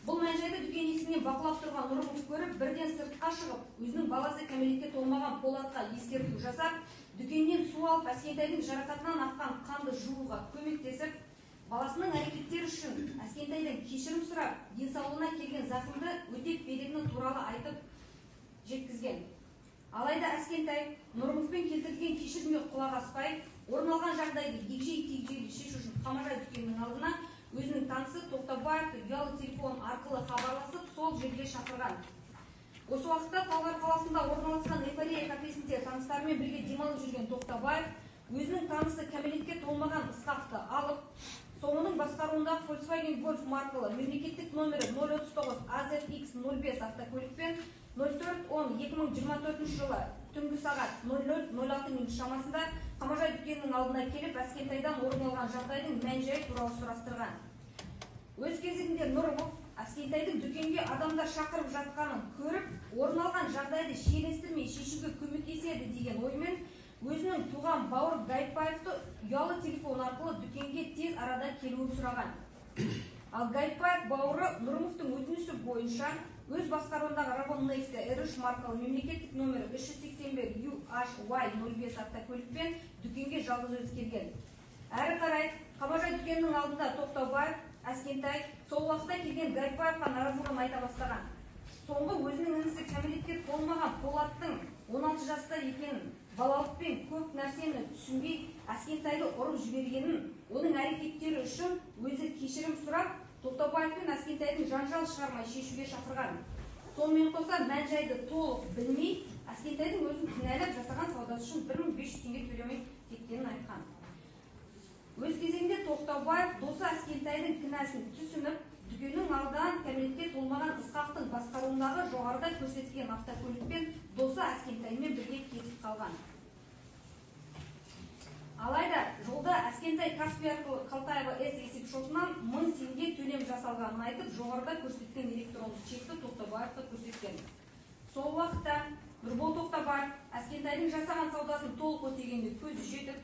Бұл мән-жайды дүкен есігінен бақылап тұрған Нұрымов көріп, бірден сыртқа шығып, өзінің баласы кәмелетке толмаған Полатқа ескерту жасап, дүкеннен су алып, Әскентайдың жарақатынан аққан қанды жууға көмектесіп, баласының әрекеттері үшін Әскентайдан кешірім сұрап, денсаулығына келген зақымды өтеп беретіні туралы айтып жеткізген. Алайда Әскентай Нұрымовпен келтірген кешірімге құлақ аспай, орын алған жағдайды егжей-тегжейлі шешу үшін Қамажай дүкенінің алдына өзінің танысы Тоқтабаевты ұялы телефон арқылы хабарласып, сол жерге шақырған. Осы уақытта Талғар қаласында орналасқан Эйфория кафесінде таныстарымен бірге демалып жүрген Тоқтабаев өзінің танысы кәмелетке толмаған Ысқақты алып, соңының басқаруындағы Volkswagen Golf маркалы мемлекеттік номері 039 AZX05 автокөлікпен 04-10-2024 жылы түнгі сағат 00:06 шамасында Қамажай дүкенінің алдына келіп, Әскентайдан орын алған жағдайдың мән-жайы туралы сұрастырған. Өз кезегінде Нұрымов Әскентайдың дүкенге адамдар шақырып жатқанын көріп, орын алған жағдайды шиеленістірмей шешуге көмектеседі деген оймен өзінің туған бауыр Гайытбаевты ұялы телефон арқылы дүкенге тез арада келуін сұраған. Ал Гайытбаев бауыры Нұрымовтың өтініші бойынша өз басқаруындағы Ravon Nexia R3 маркалы мемлекеттік номері 381 UHY05 автокөлікпен дүкенге жалғыз өзі келген. Әрі қарай Қамажай дүкенінің алдында Тоқтабаев, Әскентай сол уақытта келген Гайытбаевқа наразылығын айта бастаған. Соңғы өзінің інісі кәмелетке толмаған Полаттың 16 жаста екенін, балалықпен көп нәрсені түсінбей Әскентайды ұрып жібергенін, оның әрекеттері үшін өзі кешірім сұрап, Тоқтабаев пен Әскентайдың жанжал шығармай шешуге шақырған. Сонымен қоса мән-жайды толық білмей, Әскентайдың өзін кінәлап жасаған саудасы үшін 1500 теңге төлемей кеткенін айтқан. Өз кезегінде Тоқтабаев досы Әскентайдың кінәсін түсініп, дүкеннің алдынан кәмелетке толмаған Ысқақтың басқаруындағы жоғарыда көрсетілген автокөлікпен досы Әскентаймен бірге кетіп қалған. Алайда жолда Әскентай Каспий арқылы Қалтаева С есепшотынан 1000 теңге төлем жасалғанын айтып, жоғарыда көрсеткен электронды чекті Тоқтабаевқа көрсеткен. Сол уақытта Нұрбол Тоқтабаев Әскентайдың жасаған саудасын толық өтегенде көзі жетіп,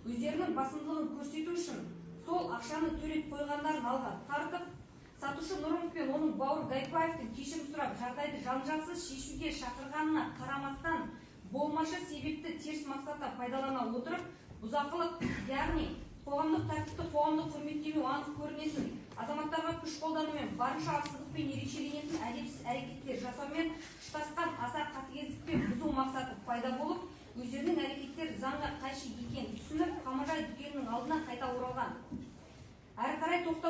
өздерінің басымдылығын көрсету үшін сол ақшаны төлеп қойғандарын алға тартып, сатушы Нұрымов пен оның бауыры Гайытбаевтың кешірім сұрап, жағдайды жанжалсыз шешуге шақырғанына қарамастан, болмашы себепті теріс мақсатта пайдалана отырып, бұзақылық, яғни қоғамдық тәртіпті қоғамдық құрметтемеу анық көрінетін, азаматтарға күш қолданумен барынша асыздықпен ерекшеленетін әдепсіз әрекеттер жасаумен ұштасқан аса қатыгездікпен бұзу мақсаты пайда болып, өздерінің әрекеттері заңға қайшы екенін түсініп, Қамажай дүкенінің алдына қайта оралған. Әрі қарай